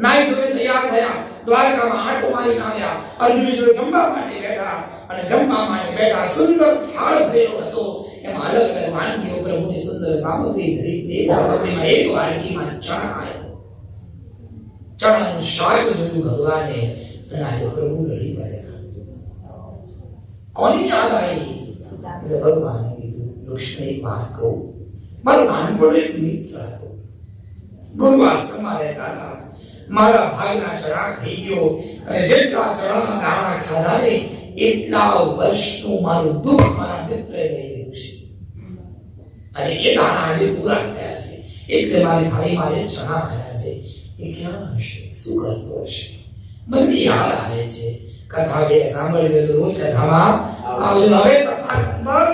નાઈ ધોઈ તૈયાર થયા, દ્વારકામાં આંટો મારીને આવ્યા. અર્જુન જો જમવા માટે બેઠા અને જમવા માટે બેઠા સુંદર થાળ ભરેલો હતો, એમાં અલગ અલગ વાનગીઓ, પ્રભુની સુંદર સામગ્રી ધરી. તે સામગ્રીમાં એક વાનગીમાં ચણા આવ્યો. ચણાનું શાક જોયું ભગવાને અને આજે પ્રભુ રડી પડ્યા. કોની યાદ આવી? એટલે ભગવાને કીધું, કૃષ્ણ એક વાત કહું, મારો નાનપણનો એક મિત્ર હતો, ગુરુઆશ્રમમાં રહેતા હતા. મારા ભાગના ચણા ખાઈ ગયો અને જેટલા ચણાના દાણા ખાધા ને એટલા વર્ષનું મારું દુઃખ મારા મિત્રએ લઈ લીધું છે અને એ દાણા આજે પૂરા થયા છે, એટલે મારી થાળીમાં જે ચણા આવ્યા છે એ ક્યાં હશે, શું કરતો હશે? મને યાદ આવે છે. કથા બે સાંભળી તો રોજ કથામાં આવજો. હવે કથા નંબર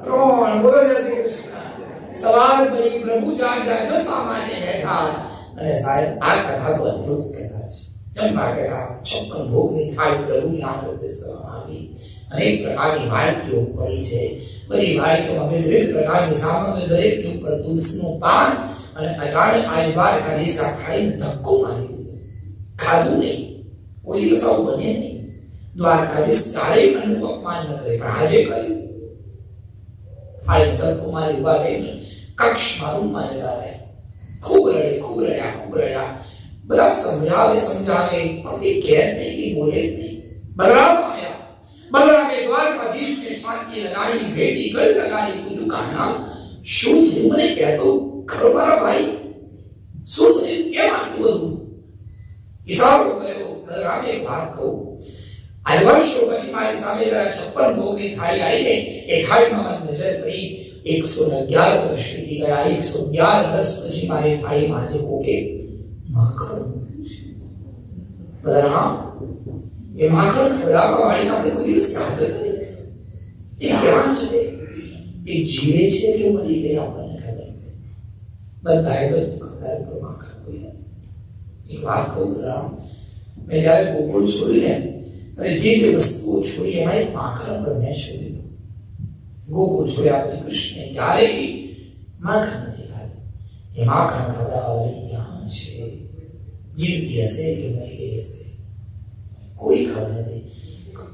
3. બોલો જય શ્રી કૃષ્ણ. સવાર પડી, પ્રભુ જાગ્યા જમવા માટે બેઠા અને સાહેબ આ કથા તો અદ્ભુત કથા છે. જમવા બેઠા, 56 ભોગની થાળી પ્રભુની આગળ બેસવામાં આવી. અનેક પ્રકારની વાડકીઓ પડી છે. બધી વાડકીઓમાં વિવિધ પ્રકારની સામગ્રી, દરેકની ઉપર તુલસીનું પાન અને અજાણે આ દ્વારકાધીશ ખાઈને ધક્કો મારી દીધો. ખાધું નહીં, કોઈ દિવસ આવું બને નહીં. દ્વારકાધીશ ક્યારેય અન્નનું અપમાન ન કરે, પણ આજે કર્યું. થાળીને ધક્કો મારી ઉભા રહીને કક્ષમાં રૂમમાં જતા રહ્યા. ખૂબ રડ્યા. બધા સમજાવે પણ એ કહે નહીં, કે બોલે જ નહીં. બલરામ આવ્યા. બલરામે દ્વારકાધીશને છાતી લગાડી, ભેટી ગળી લગાડી, પૂછું કાના શું થયું મને કહેતો ખરો મારા ભાઈ, શું થયું, કેમ આટલું બધું? હિસાબો કર્યો. બલરામે એક વાત કહું, આજ વર્ષો પછી મારી સામે જરા 56 ભોગની થાળી આવીને એ થાળીમાં મારી નજર પડી. 111 વર્ષ વીતી ગયા. 111 વર્ષ પછી મારી થાળીમાં આજે કોકે માખણ મૂક્યું છે. બલરામ, એ માખણ ખવડાવવા વાળીને આપણે કોઈ દિવસ યાદ નથી. એ ક્યાં છે? એ જીવે છે કે મરી ગઈ આપણને ખબર નથી. બધાએ બધું ખવડાવ્યું, માખણ કોઈ નથી. એક વાત કહું બલરામ, મેં જ્યારે ગોકુળ છોડીને અને જે વસ્તુઓ છોડી એમાં એક માખણ પણ મેં છોડી. ગોકુળ છોડ્યા પછી કૃષ્ણે ક્યારેય માખણ નથી ખાધું. એ માખણ ખવડાવવા ક્યાં છે? જીવતી હશે કે મરી ગઈ હશે, કોઈ ખબર નથી.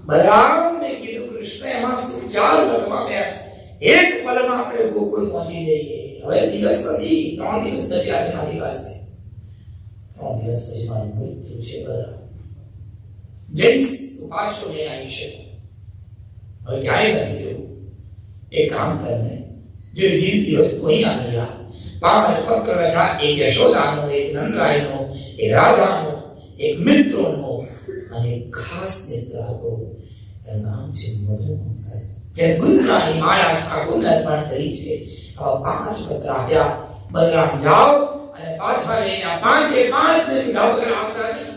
બલરામને કીધું, કૃષ્ણ એમાં શું 4 વર્ષમાં બેસ, એક પલમાં આપણે ગોકુળ પહોંચી જઈએ. હવે દિવસ નથી, 3 દિવસ પછી આજે મારી પાસે 3 દિવસ પછી મારું મૃત્યુ છે. બલરામ જઈશ તો પાછો લઈ આવી શકું, હવે ક્યાંય નથી જવું. એક કામ કરને, જો જીવતી હોય તો અહીંયા નહીં આ 5 પત્ર બેઠા, એક યશોદાનો, એક નંદરાયનો, એક રાધાનો, એક મિત્રોનો અને એક ખાસ મિત્ર હતો, એનું નામ છે મધુમંગલ, જે ગુંદરાની માળા ઠાકોરને અર્પણ કરી છે. આવા 5 પત્ર આપ્યા. બલરામ જાઓ અને પાછા લઈને 5 ને વિધા વગર આવતા નહીં.